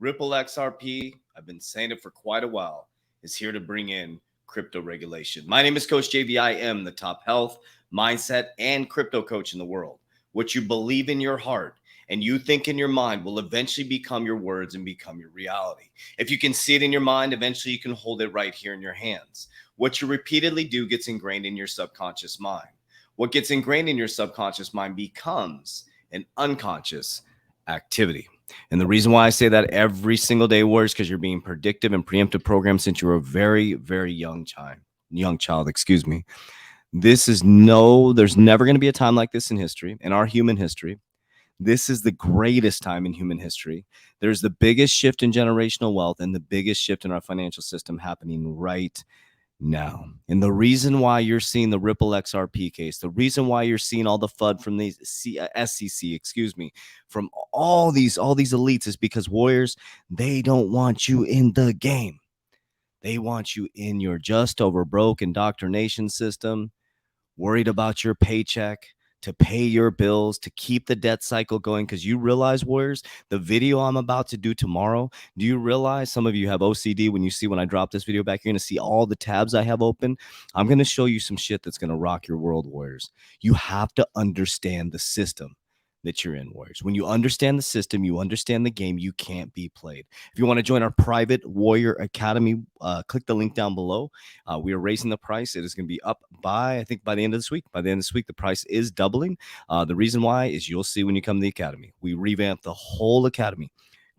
Ripple XRP, I've been saying it for quite a while, is here to bring in crypto regulation. My name is Coach JV. I am the top health, mindset, and crypto coach in the world. What you believe in your heart and you think in your mind will eventually become your words and become your reality. If you can see it in your mind, eventually you can hold it right here in your hands. What you repeatedly do gets ingrained in your subconscious mind. What gets ingrained in your subconscious mind becomes an unconscious activity. And the reason why I say that every single day, Warriors, because you're being predictive and preemptive programmed since you were a very, very young child, excuse me. There's never going to be a time like this in our human history. This is the greatest time in human history. There's the biggest shift in generational wealth and the biggest shift in our financial system happening right now. And the reason why you're seeing the Ripple XRP case, the reason why you're seeing all the FUD from the SEC, from all these elites is because Warriors, they don't want you in the game. They want you in your just over broke indoctrination system, worried about your paycheck, to pay your bills, to keep the debt cycle going. Because you realize, Warriors, the video I'm about to do tomorrow, do you realize some of you have OCD? When I drop this video back, you're going to see all the tabs I have open. I'm going to show you some shit that's going to rock your world, Warriors. You have to understand the system that you're in, Warriors. When you understand the system, you understand the game, you can't be played. If you want to join our private Warrior Academy, click the link down below. We are raising the price. It is going to be up by the end of this week. By the end of this week, the price is doubling. The reason why is you'll see when you come to the academy. We revamped the whole academy.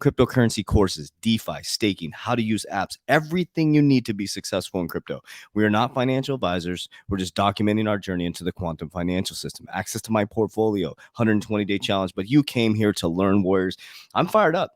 Cryptocurrency courses, DeFi, staking, how to use apps, everything you need to be successful in crypto. We are not financial advisors. We're just documenting our journey into the quantum financial system. Access to my portfolio, 120-day challenge. But you came here to learn, Warriors. I'm fired up.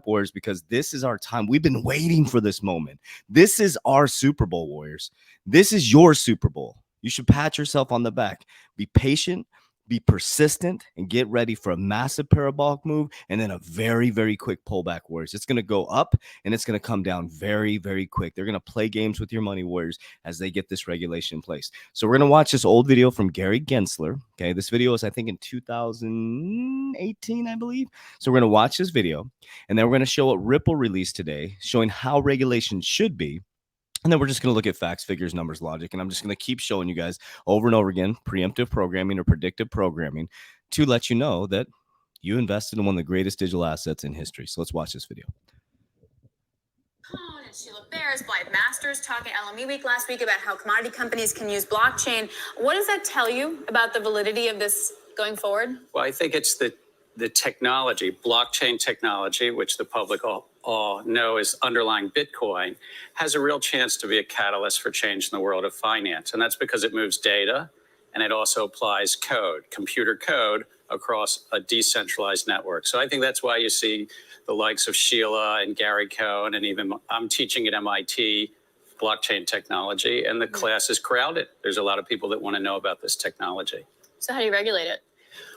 Warriors, because this is our time. We've been waiting for this moment. This is our Super Bowl, Warriors. This is your Super Bowl. You should pat yourself on the back. Be patient. Be persistent and get ready for a massive parabolic move and then a very, very quick pullback, Warriors. It's going to go up and it's going to come down very, very quick. They're going to play games with your money, Warriors, as they get this regulation in place. So we're going to watch this old video from Gary Gensler. Okay, this video is, I think, in 2018, I believe. So we're going to watch this video and then we're going to show what Ripple released today, showing how regulation should be. And then we're just going to look at facts, figures, numbers, logic. And I'm just going to keep showing you guys over and over again, preemptive programming or predictive programming to let you know that you invested in one of the greatest digital assets in history. So let's watch this video. And Sheila Bears, Blythe Masters talking LME Week last week about how commodity companies can use blockchain. What does that tell you about the validity of this going forward? Well, I think it's the technology, blockchain technology, which the public all know is underlying Bitcoin, has a real chance to be a catalyst for change in the world of finance. And that's because it moves data and it also applies code, computer code, across a decentralized network. So I think that's why you see the likes of Sheila and Gary Cohn, and even I'm teaching at MIT blockchain technology, and the class is crowded. There's a lot of people that want to know about this technology. So how do you regulate it?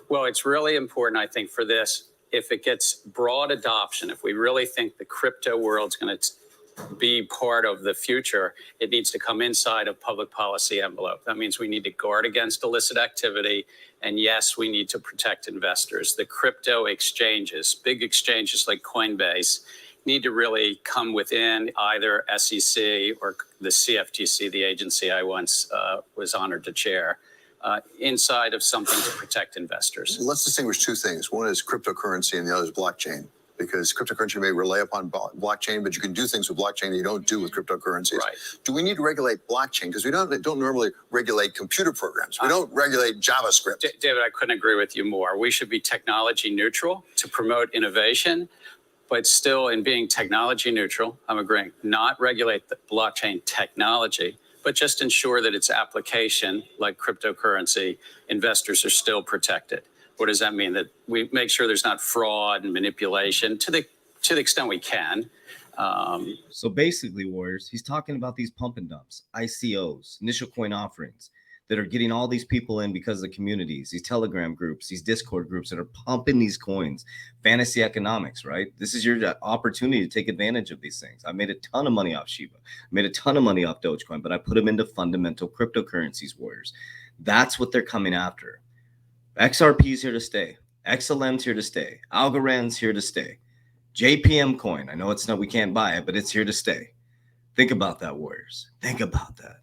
Well, it's really important, I think, for this, if it gets broad adoption, if we really think the crypto world's going to be part of the future, it needs to come inside a public policy envelope. That means we need to guard against illicit activity. And yes, we need to protect investors. The crypto exchanges, big exchanges like Coinbase, need to really come within either SEC or the CFTC, the agency I once was honored to chair. Inside of something to protect investors. Let's distinguish two things. One is cryptocurrency and the other is blockchain. Because cryptocurrency may rely upon blockchain, but you can do things with blockchain that you don't do with cryptocurrencies. Right. Do we need to regulate blockchain? Because we don't normally regulate computer programs. We don't regulate JavaScript. David, I couldn't agree with you more. We should be technology neutral to promote innovation, but still in being technology neutral, I'm agreeing, not regulate the blockchain technology, but just ensure that its application, like cryptocurrency, investors are still protected. What does that mean? That we make sure there's not fraud and manipulation to the extent we can. So basically, Warriors, he's talking about these pump and dumps, ICOs, initial coin offerings, that are getting all these people in because of the communities, these Telegram groups, these Discord groups that are pumping these coins. Fantasy economics, right? This is your opportunity to take advantage of these things. I made a ton of money off Shiba. I made a ton of money off Dogecoin, but I put them into fundamental cryptocurrencies, Warriors. That's what they're coming after. XRP is here to stay. XLM's here to stay. Algorand's here to stay. JPM coin. I know it's not, we can't buy it, but it's here to stay. Think about that, Warriors. Think about that.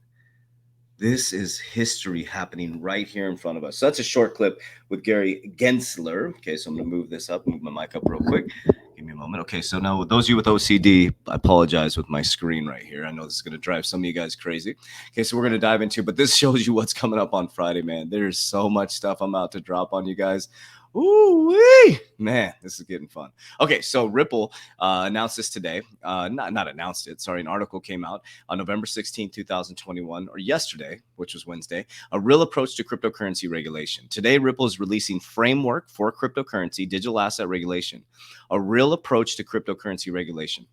This is history happening right here in front of us. So that's a short clip with Gary Gensler. Okay, so I'm going to move this up, move my mic up real quick. Give me a moment. Okay, so now those of you with OCD, I apologize with my screen right here. I know this is going to drive some of you guys crazy. Okay, so we're going to dive into, but this shows you what's coming up on Friday, man. There's so much stuff I'm about to drop on you guys. Ooh-wee! Man, this is getting fun. Okay, so Ripple announced this today. Not announced it. Sorry, an article came out on November 16, 2021, or yesterday, which was Wednesday, a real approach to cryptocurrency regulation. Today, Ripple is releasing framework for cryptocurrency digital asset regulation, a real approach to cryptocurrency regulation.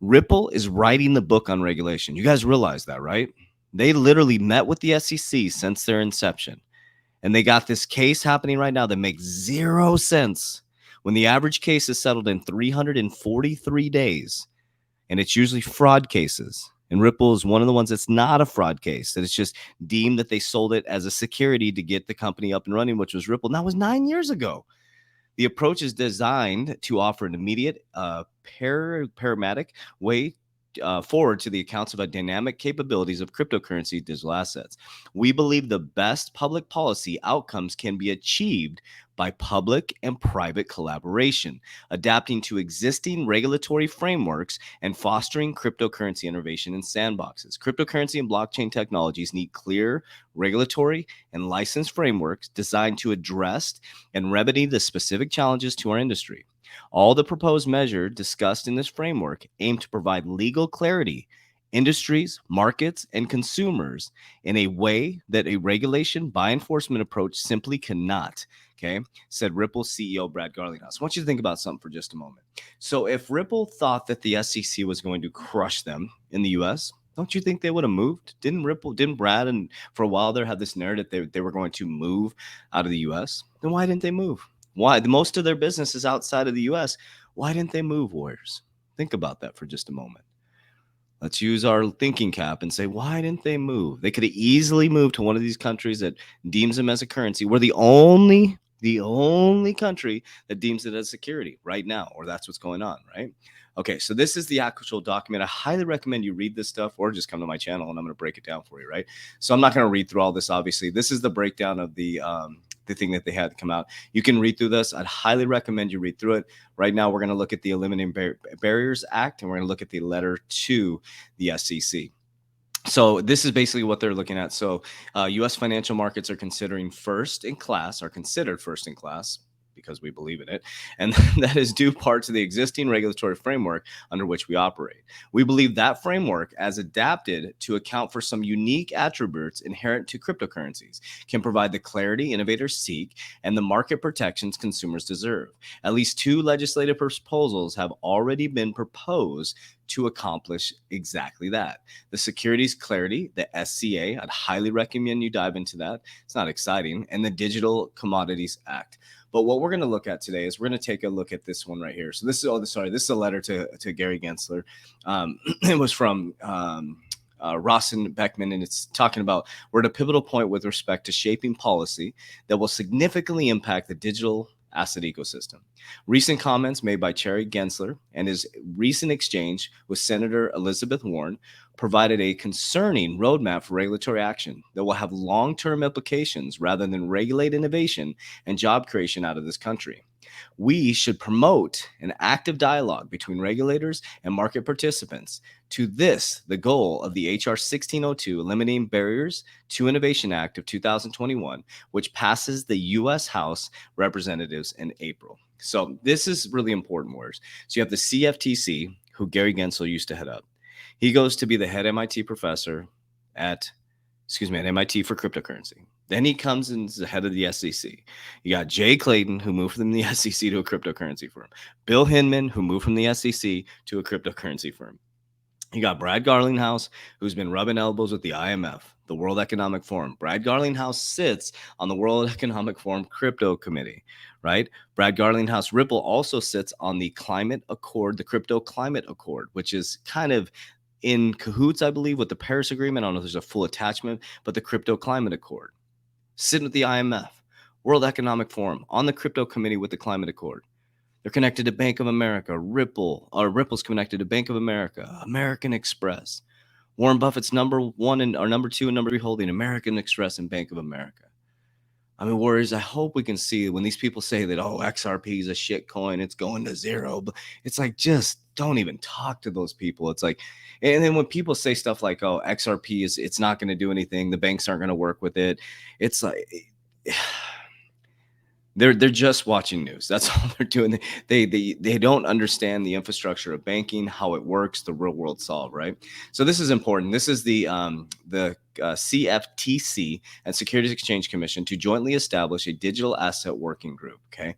Ripple is writing the book on regulation. You guys realize that, right? They literally met with the SEC since their inception. And they got this case happening right now that makes zero sense when the average case is settled in 343 days. And it's usually fraud cases. And Ripple is one of the ones that's not a fraud case, that it's just deemed that they sold it as a security to get the company up and running, which was Ripple. And that was 9 years ago. The approach is designed to offer an immediate paradigmatic way forward to the accounts of a dynamic capabilities of cryptocurrency digital assets. We believe the best public policy outcomes can be achieved by public and private collaboration, adapting to existing regulatory frameworks and fostering cryptocurrency innovation in sandboxes. Cryptocurrency and blockchain technologies need clear regulatory and license frameworks designed to address and remedy the specific challenges to our industry. All the proposed measures discussed in this framework aim to provide legal clarity, industries, markets, and consumers in a way that a regulation by enforcement approach simply cannot, okay, said Ripple CEO Brad Garlinghouse. I want you to think about something for just a moment. So if Ripple thought that the SEC was going to crush them in the U.S., don't you think they would have moved? Didn't Brad and for a while there had this narrative they were going to move out of the U.S.? Then why didn't they move? Why? Most of their business is outside of the U.S. Why didn't they move, Warriors? Think about that for just a moment. Let's use our thinking cap and say, why didn't they move? They could have easily moved to one of these countries that deems them as a currency. We're the only country that deems it as security right now, or that's what's going on, right? Okay, so this is the actual document. I highly recommend you read this stuff or just come to my channel and I'm going to break it down for you, right? So I'm not going to read through all this, obviously. This is the breakdown of the thing that they had come out. You can read through this. I'd highly recommend you read through it. Right now, we're going to look at the Eliminating Barriers Act, and we're going to look at the letter to the SEC. So this is basically what they're looking at. So U.S. financial markets are considered first in class, because we believe in it, and that is due part to the existing regulatory framework under which we operate. We believe that framework, as adapted to account for some unique attributes inherent to cryptocurrencies, can provide the clarity innovators seek and the market protections consumers deserve. At least 2 legislative proposals have already been proposed to accomplish exactly that. The Securities Clarity, the SCA, I'd highly recommend you dive into that. It's not exciting. And the Digital Commodities Act. But what we're going to look at today is we're going to take a look at this one right here. So this is a letter to Gary Gensler. It was from Rossen Beckman, and it's talking about we're at a pivotal point with respect to shaping policy that will significantly impact the digital asset ecosystem. Recent comments made by Chair Gensler and his recent exchange with Senator Elizabeth Warren provided a concerning roadmap for regulatory action that will have long-term implications rather than regulate innovation and job creation out of this country. We should promote an active dialogue between regulators and market participants. To this, the goal of the HR 1602 Eliminating Barriers to Innovation Act of 2021, which passes the U.S. House Representatives in April. So this is really important words. So you have the CFTC, who Gary Gensler used to head up. He goes to be the head MIT professor at MIT for cryptocurrency. Then he comes in as the head of the SEC. You got Jay Clayton, who moved from the SEC to a cryptocurrency firm. Bill Hinman, who moved from the SEC to a cryptocurrency firm. You got Brad Garlinghouse, who's been rubbing elbows with the IMF, the World Economic Forum. Brad Garlinghouse sits on the World Economic Forum Crypto Committee, right? Brad Garlinghouse Ripple also sits on the Climate Accord, the Crypto Climate Accord, which is kind of in cahoots, I believe, with the Paris Agreement. I don't know if there's a full attachment, but the Crypto Climate Accord. Sitting with the IMF, World Economic Forum, on the Crypto Committee with the Climate Accord. They're connected to Bank of America, Ripple, or Ripple's connected to Bank of America, American Express. Warren Buffett's number 1 and or number 2 and number 3 holding American Express and Bank of America. I mean, Warriors, I hope we can see when these people say that, oh, XRP is a shit coin, it's going to zero. But it's like, just don't even talk to those people. It's like, and then when people say stuff like, oh, XRP it's not going to do anything, the banks aren't going to work with it. It's like, they're just watching news. That's all they're doing. They don't understand the infrastructure of banking, how it works, the real world solve, right? So this is important. This is the CFTC and Securities Exchange Commission to jointly establish a digital asset working group. Okay,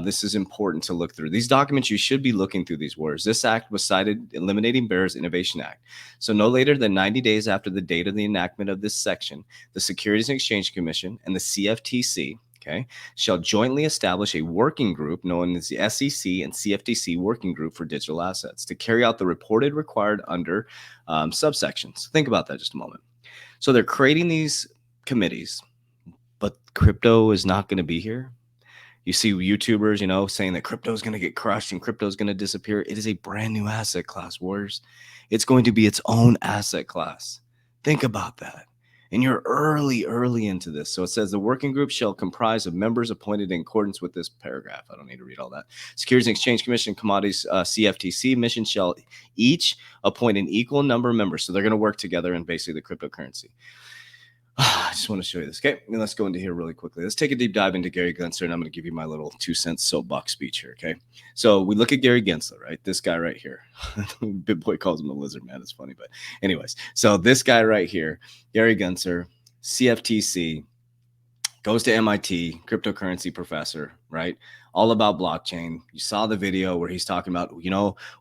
this is important to look through. These documents, you should be looking through these words. This act was cited eliminating Bear's Innovation Act. So no later than 90 days after the date of the enactment of this section, the Securities and Exchange Commission and the CFTC, okay, shall jointly establish a working group known as the SEC and CFTC Working Group for Digital Assets to carry out the reported required under subsections. Think about that just a moment. So they're creating these committees, but crypto is not going to be here. You see YouTubers, saying that crypto is going to get crushed and crypto is going to disappear. It is a brand new asset class, Warriors. It's going to be its own asset class. Think about that. And you're early into this. So it says the working group shall comprise of members appointed in accordance with this paragraph. I don't need to read all that. Securities and Exchange Commission, Commodities, CFTC mission shall each appoint an equal number of members. So they're going to work together in basically the cryptocurrency. I just want to show you this. Okay, and let's go into here really quickly. Let's take a deep dive into Gary Gensler, and I'm going to give you my little 2-cent soapbox speech here. Okay, so we look at Gary Gensler, right? This guy right here. Big Boy calls him the lizard man. It's funny, but anyways, so this guy right here, Gary Gensler, CFTC, goes to MIT, cryptocurrency professor, right? All about blockchain. You saw the video where he's talking about,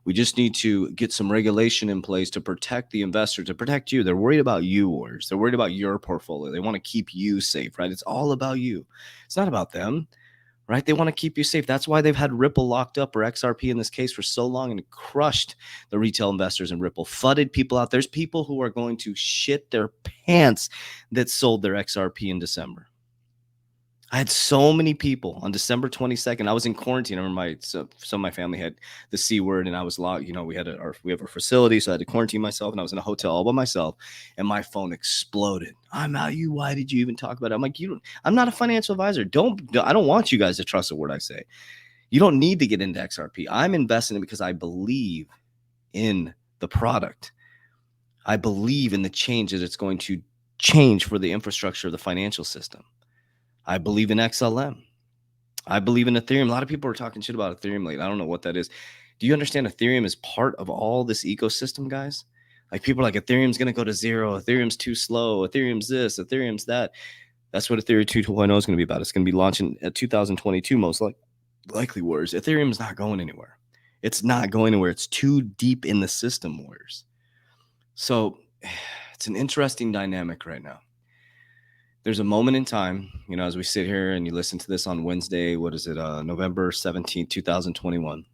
we just need to get some regulation in place to protect the investor, to protect you. They're worried about you, Warriors. They're worried about your portfolio. They want to keep you safe, right? It's all about you. It's not about them, right? They want to keep you safe. That's why they've had Ripple locked up, or XRP in this case, for so long, and crushed the retail investors in Ripple, flooded people out. There's people who are going to shit their pants that sold their XRP in December. I had so many people on December 22nd. I was in quarantine. I remember some of my family had the C word, and I was locked. We have a facility, so I had to quarantine myself, and I was in a hotel all by myself, and my phone exploded. I'm out. Why did you even talk about it? I'm like, I'm not a financial advisor. I don't want you guys to trust a word I say. You don't need to get into XRP. I'm investing in it because I believe in the product. I believe in the changes it's going to change for the infrastructure of the financial system. I believe in XLM. I believe in Ethereum. A lot of people are talking shit about Ethereum lately. I don't know what that is. Do you understand Ethereum is part of all this ecosystem, guys? Like, people are like, Ethereum's going to go to zero. Ethereum's too slow. Ethereum's this. Ethereum's that. That's what Ethereum 2.0 is going to be about. It's going to be launching at 2022, most likely, Warriors. Ethereum's not going anywhere. It's not going anywhere. It's too deep in the system, Warriors. So it's an interesting dynamic right now. There's a moment in time, as we sit here and you listen to this on Wednesday, November 17th, 2021.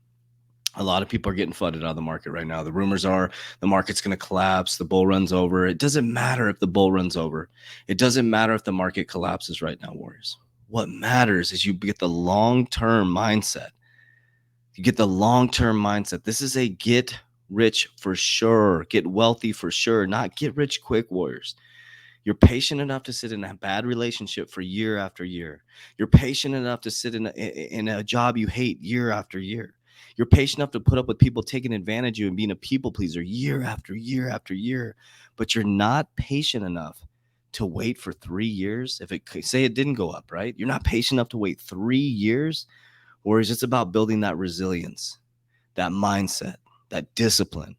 A lot of people are getting flooded out of the market right now. The rumors are the market's going to collapse. The bull run's over. It doesn't matter if the bull run's over. It doesn't matter if the market collapses right now, Warriors. What matters is you get the long-term mindset. You get the long-term mindset. This is a get rich for sure, get wealthy for sure, not get rich quick, Warriors. You're patient enough to sit in a bad relationship for year after year. You're patient enough to sit in a job you hate year after year. You're patient enough to put up with people taking advantage of you and being a people pleaser year after year after year. But you're not patient enough to wait for 3 years. Say it didn't go up, right? You're not patient enough to wait 3 years. Or is it about building that resilience, that mindset, that discipline?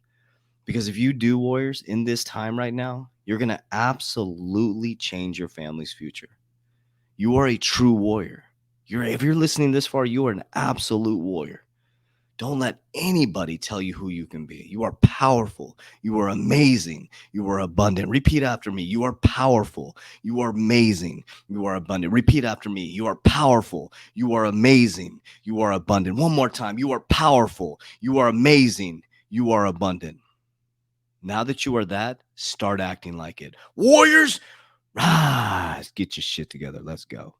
Because if you do, Warriors, in this time right now, you're going to absolutely change your family's future. You are a true warrior. If you're listening this far, you are an absolute warrior. Don't let anybody tell you who you can be. You are powerful. You are amazing. You are abundant. Repeat after me. You are powerful. You are amazing. You are abundant. Repeat after me. You are powerful. You are amazing. You are abundant. One more time. You are powerful. You are amazing. You are abundant. Now that you are that, start acting like it. Warriors, rise. Get your shit together. Let's go.